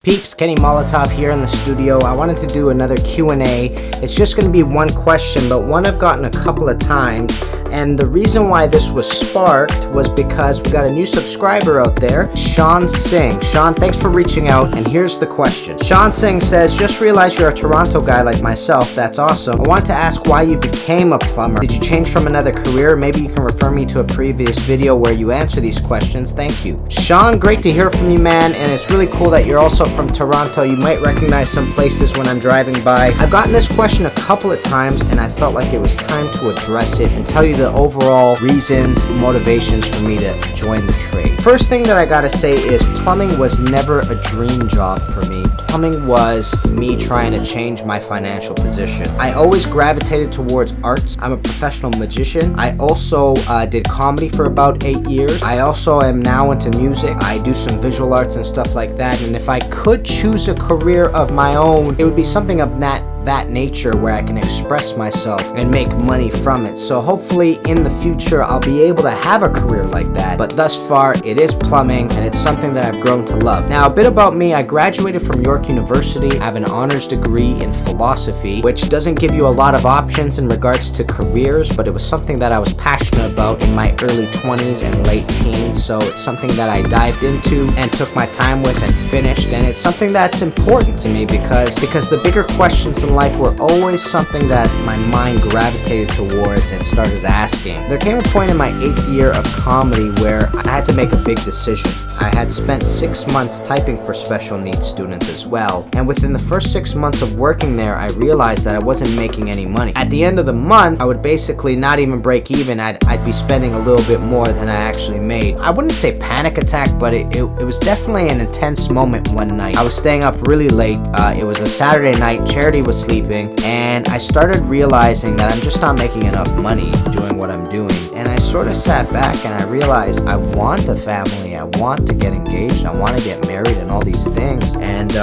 Peeps, Kenny Molotov here in the studio. I wanted to do another Q&A. It's just going to be one question, but one I've gotten a couple of times. And the reason why this was sparked was because we got a new subscriber out there, Sean Singh. Sean, thanks for reaching out, and here's the question. Sean Singh says, just realized you're a Toronto guy like myself. That's awesome. I want to ask why you became a plumber. Did you change from another career? Maybe you can refer me to a previous video where you answer these questions. Thank you. Sean, great to hear from you, man, and it's really cool that you're also from Toronto. You might recognize some places when I'm driving by. I've gotten this question a couple of times, and I felt like it was time to address it and tell you the overall reasons, motivations for me to join the trade. First thing that I gotta say is plumbing was never a dream job for me. Plumbing was me trying to change my financial position. I always gravitated towards arts. I'm a professional magician. I also did comedy for about 8 years. I also am now into music. I do some visual arts and stuff like that, and if I could choose a career of my own, it would be something of that nature where I can express myself and make money from it. So hopefully in the future I'll be able to have a career like that, but thus far it is plumbing and it's something that I've grown to love. Now, a bit about me: I graduated from York University. I have an honors degree in philosophy, which doesn't give you a lot of options in regards to careers, but it was something that I was passionate about in my early 20s and late teens, so it's something that I dived into and took my time with and finished, and it's something that's important to me because the bigger questions in life were always something that my mind gravitated towards and started asking. There came a point in my 8th year of comedy where I had to make a big decision. I had spent 6 months typing for special needs students as well, and within the first 6 months of working there, I realized that I wasn't making any money. At the end of the month, I would basically not even break even. I'd be spending a little bit more than I actually made. I wouldn't say panic attack, but it was definitely an intense moment one night. I was staying up really late. It was a Saturday night, Charity was sleeping, and I started realizing that I'm just not making enough money doing what I'm doing. And I sort of sat back and I realized I want a family, I want to get engaged, I want to get married and all these things, and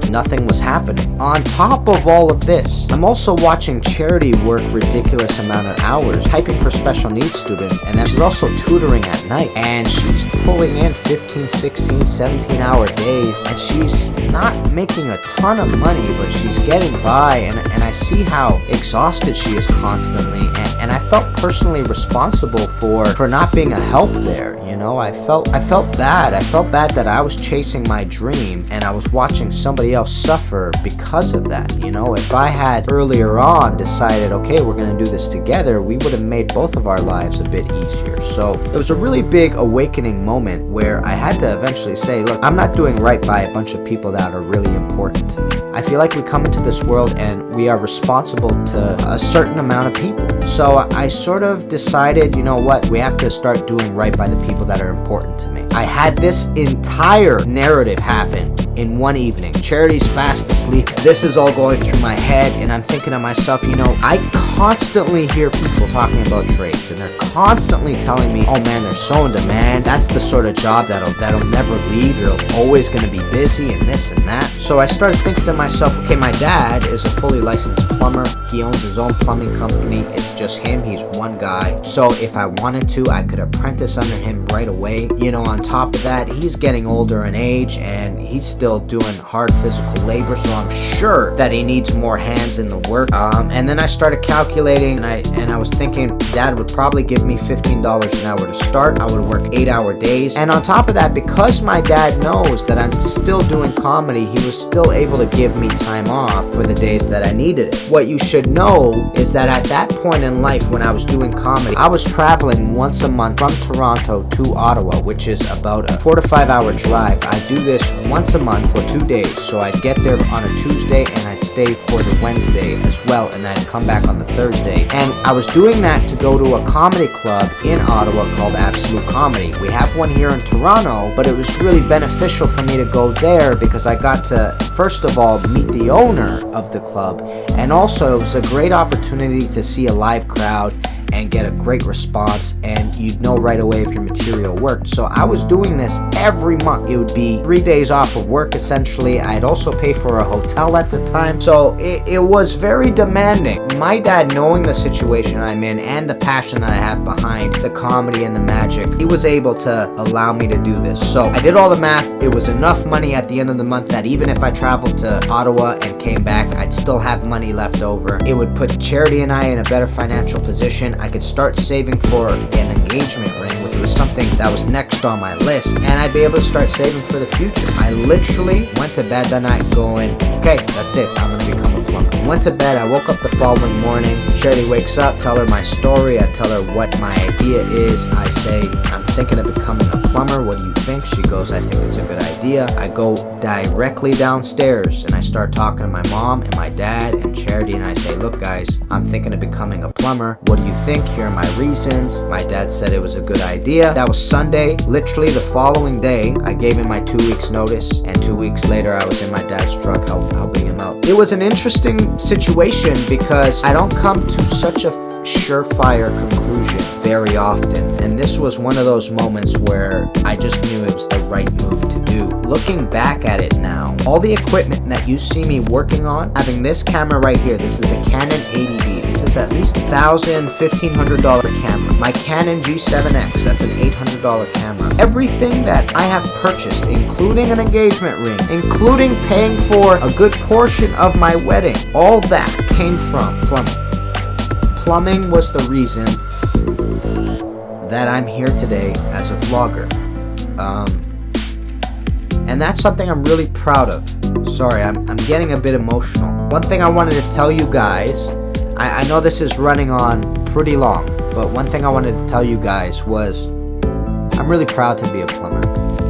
nothing was happening. On top of all of this, I'm also watching Charity work ridiculous amount of hours typing for special needs students, and then she's also tutoring at night, and she's pulling in 15, 16, 17 hour days, and she's not making a ton of money, but she's getting by, and I see how exhausted she is constantly, and I felt personally responsible for not being a help there. You know, I felt bad. I felt bad that I was chasing my dream and I was watching somebody else suffer because of that. You know, if I had earlier on decided, okay, we're gonna do this together, we would have made both of our lives a bit easier. So it was a really big awakening moment where I had to eventually say, look, I'm not doing right by a bunch of people that are really important to me. I feel like we come into this world and we are responsible to a certain amount of people. So I sort of decided, you know what, we have to start doing right by the people that are important to me. I had this entire narrative happen in one evening. Charity's fast asleep. This is all going through my head, and I'm thinking to myself, you know, I constantly hear people talking about trades, and they're constantly telling me, oh man, they're so in demand. That's the sort of job that'll never leave. You're always going to be busy and this and that. So I started thinking to myself, okay, my dad is a fully licensed plumber. He owns his own plumbing company. It's just him. He's one guy. So if I wanted to, I could apprentice under him right away. You know, on top of that, he's getting older in age and he's still doing hard physical labor, so I'm sure that he needs more hands in the work. And then I started calculating, and I was thinking Dad would probably give me $15 an hour to start. I would work 8-hour days, and on top of that, because my dad knows that I'm still doing comedy, he was still able to give me time off for the days that I needed it. What you should know is that at that point in life when I was doing comedy, I was traveling once a month from Toronto to Ottawa, which is about a 4 to 5 hour drive. I do this once a month for 2 days, so I'd get there on a Tuesday and I'd stay for the Wednesday as well, and I'd come back on the Thursday. And I was doing that to go to a comedy club in Ottawa called Absolute Comedy. We have one here in Toronto, but it was really beneficial for me to go there because I got to, first of all, meet the owner of the club, and also it was a great opportunity to see a live crowd and get a great response, and you'd know right away if your material worked. So I was doing this every month. It would be 3 days off of work essentially. I'd also pay for a hotel at the time, so it was very demanding. My dad, knowing the situation I'm in and the passion that I have behind the comedy and the magic, he was able to allow me to do this. So I did all the math. It was enough money at the end of the month that even if I traveled to Ottawa and came back, I'd still have money left over. It would put Charity and I in a better financial position. I could start saving for an engagement ring, which was something that was next on my list, and I'd be able to start saving for the future. I literally went to bed that night going, okay, that's it, I'm gonna become a plumber. Went to bed, I woke up the following morning, Charity wakes up, tell her my story, I tell her what my idea is, I say, I'm thinking of becoming a plumber, what do you think? She goes, I think it's a good idea. I go directly downstairs and I start talking to my mom and my dad and Charity, and I say, look guys, I'm thinking of becoming a plumber, what do you think? Here are my reasons. My dad said it was a good idea. That was Sunday. Literally the following day, I gave him my 2 weeks notice, and 2 weeks later I was in my dad's truck helping him out. It was an interesting situation because I don't come to such a surefire conclusion very often, and this was one of those moments where I just knew it was the right move to do. Looking back at it now, all the equipment that you see me working on, having this camera right here, this is a Canon 80D, this is at least $1,000, $1,500 camera. My Canon G7X, that's an $800 camera. Everything that I have purchased, including an engagement ring, including paying for a good portion of my wedding, all that came from plumbing. Plumbing was the reason that I'm here today as a vlogger. And that's something I'm really proud of. Sorry, I'm getting a bit emotional. One thing I wanted to tell you guys, I know this is running on pretty long, but one thing I wanted to tell you guys was I'm really proud to be a plumber.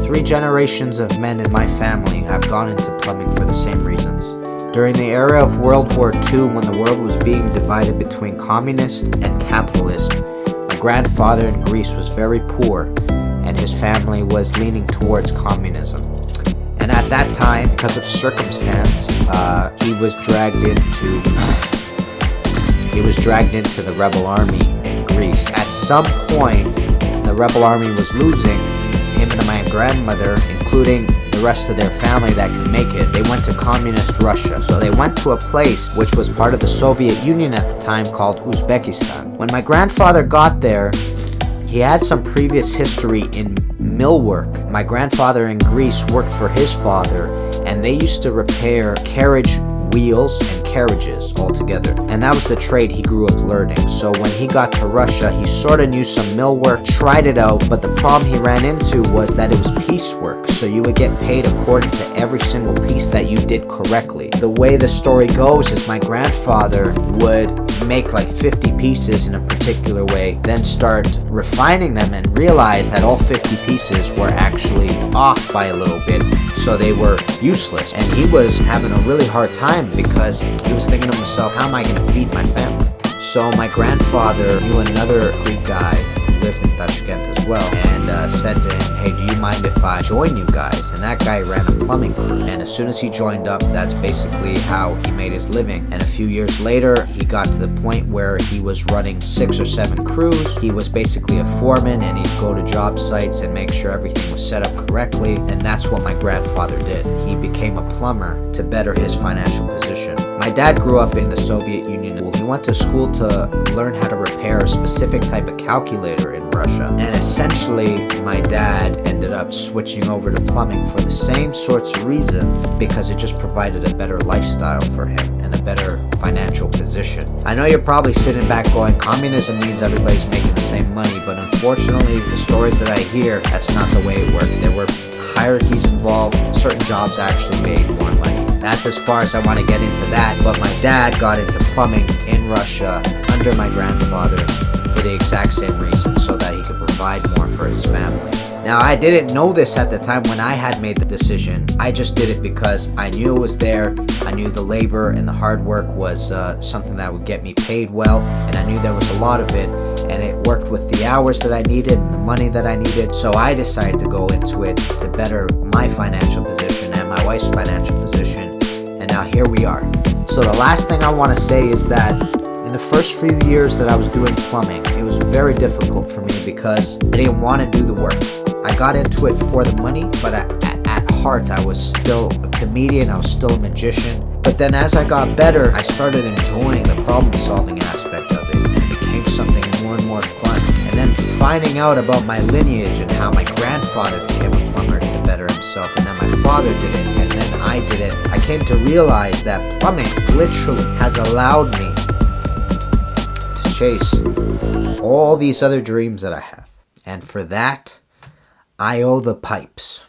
3 generations of men in my family have gone into plumbing for the same reasons. During the era of World War II, when the world was being divided between communist and capitalist, my grandfather in Greece was very poor, and his family was leaning towards communism. And at that time, because of circumstance, he was dragged into the rebel army in Greece. At some point, the rebel army was losing. Him and my grandmother, including the rest of their family that could make it, they went to communist Russia. So they went to a place which was part of the Soviet Union at the time called Uzbekistan. When my grandfather got there, he had some previous history in millwork. My grandfather in Greece worked for his father, and they used to repair carriage wheels and carriages altogether, and that was the trade he grew up learning. So when he got to Russia, he sort of knew some millwork, tried it out, but the problem he ran into was that it was piecework, so you would get paid according to every single piece that you did correctly. The way the story goes is my grandfather would make like 50 pieces in a particular way, then start refining them and realize that all 50 pieces were actually off by a little bit, so they were useless. And he was having a really hard time because he was thinking to himself, how am I going to feed my family? So my grandfather knew another Greek guy who lived in Tashkent as well, and said to him, hey, do you mind if I join you guys? And that guy ran a plumbing crew, and as soon as he joined up, that's basically how he made his living. And a few years later, he got to the point where he was running 6 or 7 crews. He was basically a foreman, and he'd go to job sites and make sure everything was set up correctly, and that's what my grandfather did. He became a plumber to better his financial position. My dad grew up in the Soviet Union. He went to school to learn how to repair a specific type of calculator in Russia. And essentially, my dad ended up switching over to plumbing for the same sorts of reasons, because it just provided a better lifestyle for him and a better financial position. I know you're probably sitting back going, communism means everybody's making the same money, but unfortunately, the stories that I hear, that's not the way it worked. There were hierarchies involved. Certain jobs actually made more money. That's as far as I want to get into that, but my dad got into plumbing in Russia under my grandfather for the exact same reason, so that he could provide more for his family. Now, I didn't know this at the time when I had made the decision. I just did it because I knew it was there. I knew the labor and the hard work was something that would get me paid well, and I knew there was a lot of it, and it worked with the hours that I needed and the money that I needed. So I decided to go into it to better my financial position and my wife's financial position, and now here we are. So the last thing I want to say is that the first few years that I was doing plumbing, it was very difficult for me because I didn't want to do the work. I got into it for the money, but at heart, I was still a comedian, I was still a magician. But then as I got better, I started enjoying the problem-solving aspect of it, and it became something more and more fun. And then finding out about my lineage and how my grandfather became a plumber to better himself, and then my father did it, and then I did it, I came to realize that plumbing literally has allowed me to chase all these other dreams that I have. And for that, I owe the pipes.